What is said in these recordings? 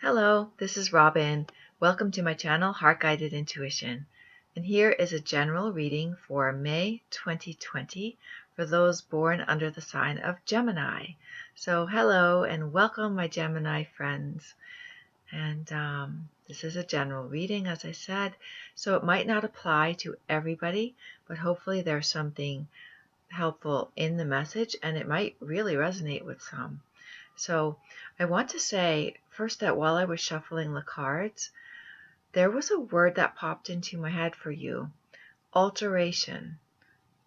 Hello, this is Robyn. Welcome to my channel, Heart Guided Intuition. And here is a general reading for May 2020 for those born under the sign of Gemini. So hello and welcome, my Gemini friends. And this is a general reading, as I said, so it might not apply to everybody, but hopefully there's something helpful in the message and it might really resonate with some. So I want to say first that while I was shuffling the cards, there was a word that popped into my head for you. Alteration.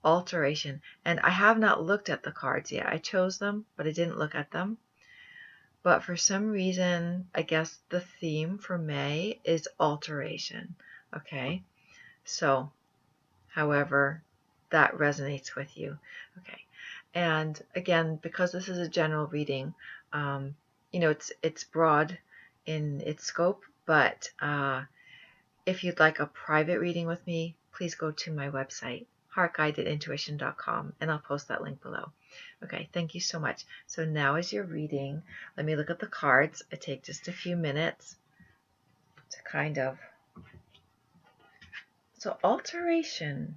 Alteration. And I have not looked at the cards yet. I chose them, but I didn't look at them. But for some reason, I guess the theme for May is alteration. Okay. So, however, that resonates with you. Okay. And again, because this is a general reading, it's broad in its scope, but if you'd like a private reading with me, please go to my website, heartguidedintuition.com, and I'll post that link below. Okay, thank you so much. So now is your reading. Let me look at the cards. I take just a few minutes to So alteration.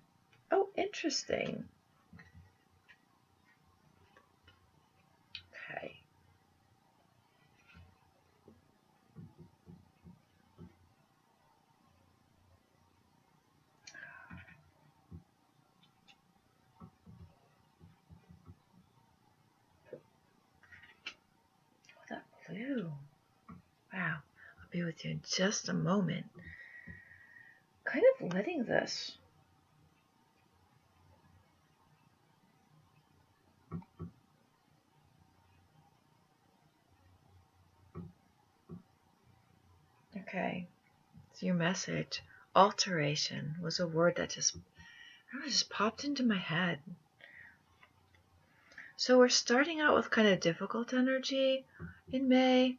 Oh, interesting. Okay. Oh, that blue. Wow. I'll be with you in just a moment. Kind of letting this. Okay. So your message, alteration, was a word that just popped into my head. So we're starting out with kind of difficult energy in May.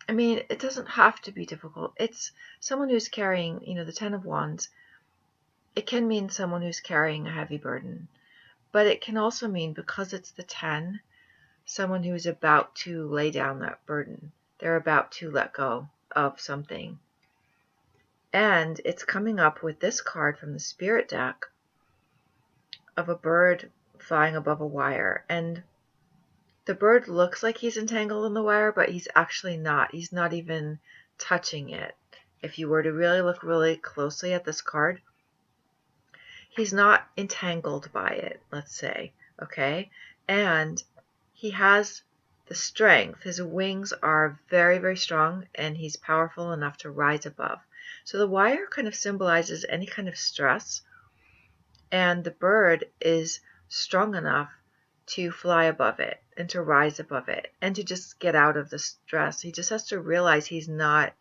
I mean, it doesn't have to be difficult. It's someone who's carrying, the Ten of Wands. It can mean someone who's carrying a heavy burden. But it can also mean, because it's the 10, someone who is about to lay down that burden. They're about to let go of something. And it's coming up with this card from the Spirit deck of a bird flying above a wire. And the bird looks like he's entangled in the wire, but he's actually not. He's not even touching it. If you were to really look really closely at this card, he's not entangled by it, let's say, okay? And he has the strength. His wings are very, very strong, and he's powerful enough to rise above. So the wire kind of symbolizes any kind of stress, and the bird is strong enough to fly above it and to rise above it and to just get out of the stress. He just has to realize he's not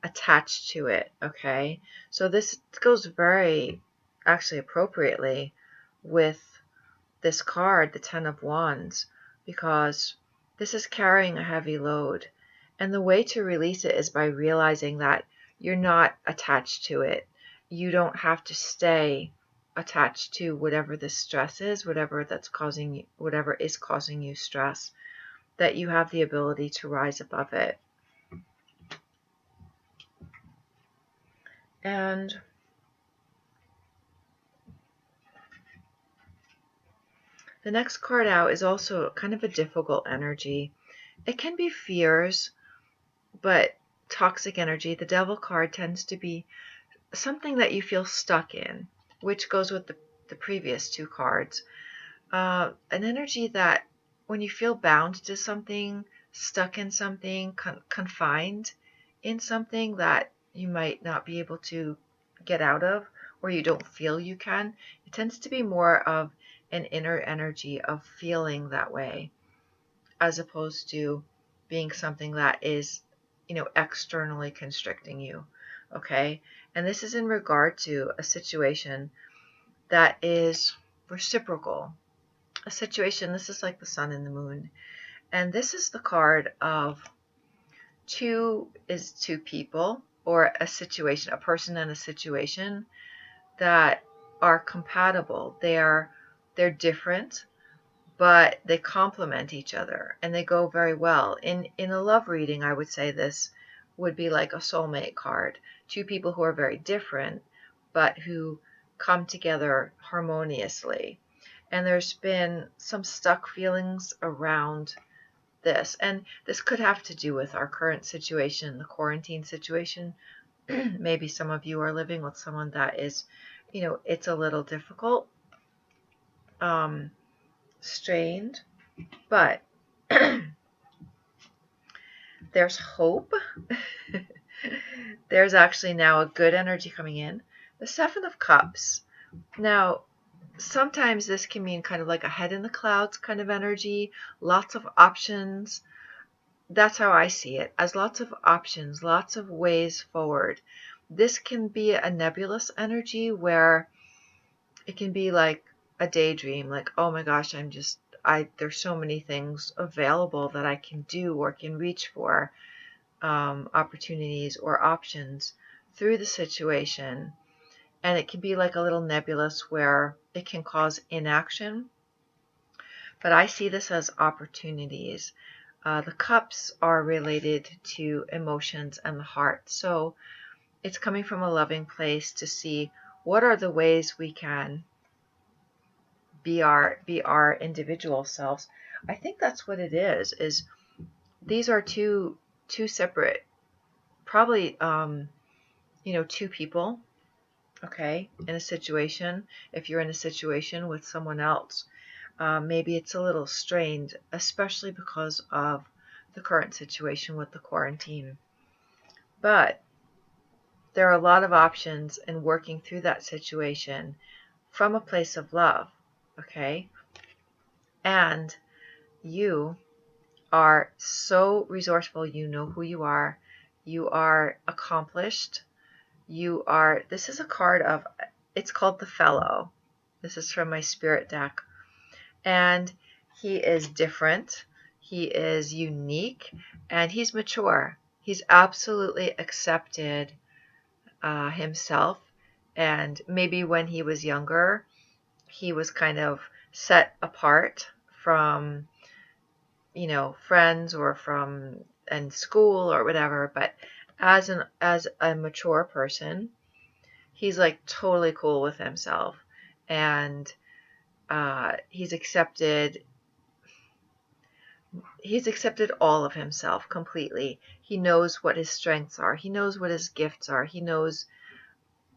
attached to it, okay? So this goes very actually appropriately with this card, the Ten of Wands, because this is carrying a heavy load. And the way to release it is by realizing that you're not attached to it. You don't have to stay attached to whatever the stress is, whatever is causing you stress, that you have the ability to rise above it. And the next card out is also kind of a difficult energy. It can be fears, but toxic energy. The Devil card tends to be something that you feel stuck in, which goes with the previous two cards. An energy that when you feel bound to something, stuck in something, confined in something that you might not be able to get out of, or you don't feel you can, it tends to be more of an inner energy of feeling that way, as opposed to being something that is, externally constricting you. Okay? And this is in regard to a situation that is reciprocal. A situation, this is like the sun and the moon. And this is the card of two people, or a situation, a person and a situation that are compatible. They're different, but they complement each other and they go very well. In a love reading, I would say this would be like a soulmate card. Two people who are very different, but who come together harmoniously. And there's been some stuck feelings around this. And this could have to do with our current situation, the quarantine situation. Maybe some of you are living with someone that is, it's a little difficult, strained, but there's hope. There's actually now a good energy coming in. The Seven of Cups. Now, sometimes this can mean kind of like a head in the clouds kind of energy, lots of options. That's how I see it, as lots of options, lots of ways forward. This can be a nebulous energy where it can be like a daydream, like, oh my gosh, there's so many things available that I can do or can reach for, opportunities or options through the situation. And it can be like a little nebulous where it can cause inaction. But I see this as opportunities. The cups are related to emotions and the heart. So it's coming from a loving place to see what are the ways we can be our individual selves. I think that's what it is these are two separate, probably, two people, okay, in a situation. If you're in a situation with someone else, maybe it's a little strained, especially because of the current situation with the quarantine. But there are a lot of options in working through that situation from a place of love, okay? And you are so resourceful. You know who you are. You are accomplished. This is a card of, it's called the Fellow. This is from my spirit deck. And he is different. He is unique, and he's mature. He's absolutely accepted himself. And maybe when he was younger, he was kind of set apart from, friends or from in school or whatever. But as a mature person, he's like totally cool with himself, and he's accepted all of himself completely. He knows what his strengths are. He knows what his gifts are. He knows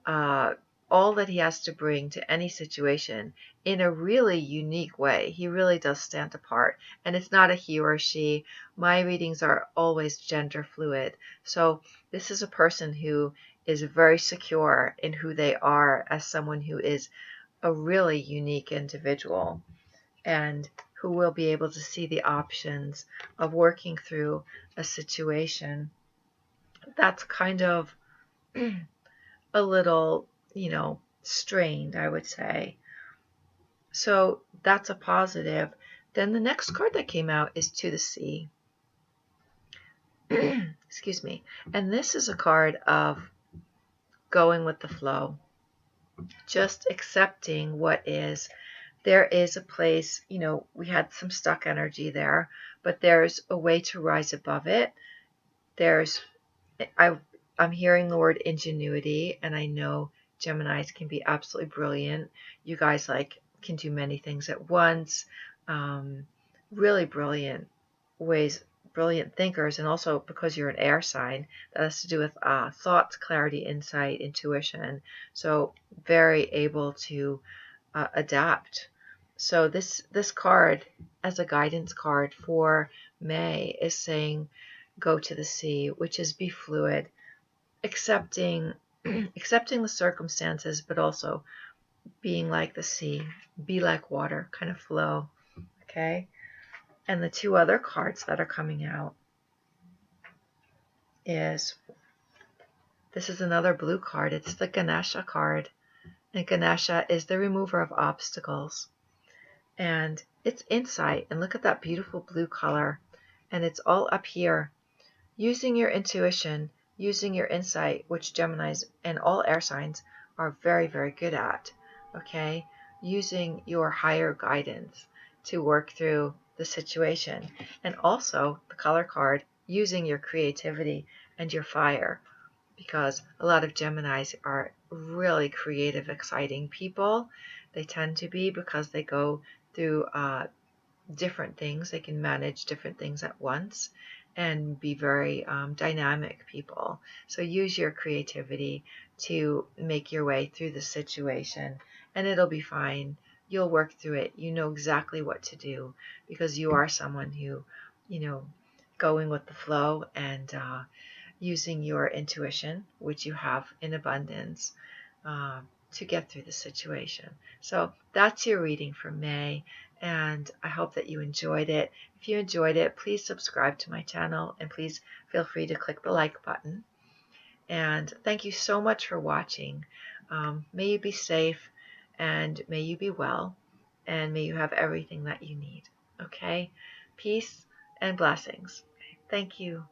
all that he has to bring to any situation in a really unique way. He really does stand apart. And it's not a he or she. My readings are always gender fluid. So this is a person who is very secure in who they are as someone who is a really unique individual, and who will be able to see the options of working through a situation that's kind of a little, strained, I would say. So that's a positive. Then the next card that came out is To the Sea. Excuse me. And this is a card of going with the flow, just accepting what is. There is a place, we had some stuck energy there, but there's a way to rise above it. I'm hearing the word ingenuity, and I know Geminis can be absolutely brilliant. You guys can do many things at once. Really brilliant ways, brilliant thinkers, and also because you're an air sign, that has to do with thoughts, clarity, insight, intuition. So very able to adapt. So this card, as a guidance card for May, is saying go to the sea, which is be fluid, accepting the circumstances, but also being like the sea, be like water, kind of flow. Okay? And the two other cards that are coming out this is another blue card. It's the Ganesha card. And Ganesha is the remover of obstacles. And it's insight. And look at that beautiful blue color. And it's all up here. Using your intuition, using your insight, which Geminis and all air signs are very, very good at. Okay? Using your higher guidance to work through the situation. And also, the color card, using your creativity and your fire, because a lot of Geminis are really creative, exciting people. They tend to be, because they go through different things. They can manage different things at once and be very dynamic people. So use your creativity to make your way through the situation, and it'll be fine. You'll work through it. You know exactly what to do, because you are someone who, going with the flow and using your intuition, which you have in abundance, uh, to get through the situation. So that's your reading for May, and I hope that you enjoyed it. If you enjoyed it, please subscribe to my channel, and please feel free to click the like button. And thank you so much for watching. May you be safe, and may you be well, and may you have everything that you need. Okay? Peace and blessings. Thank you.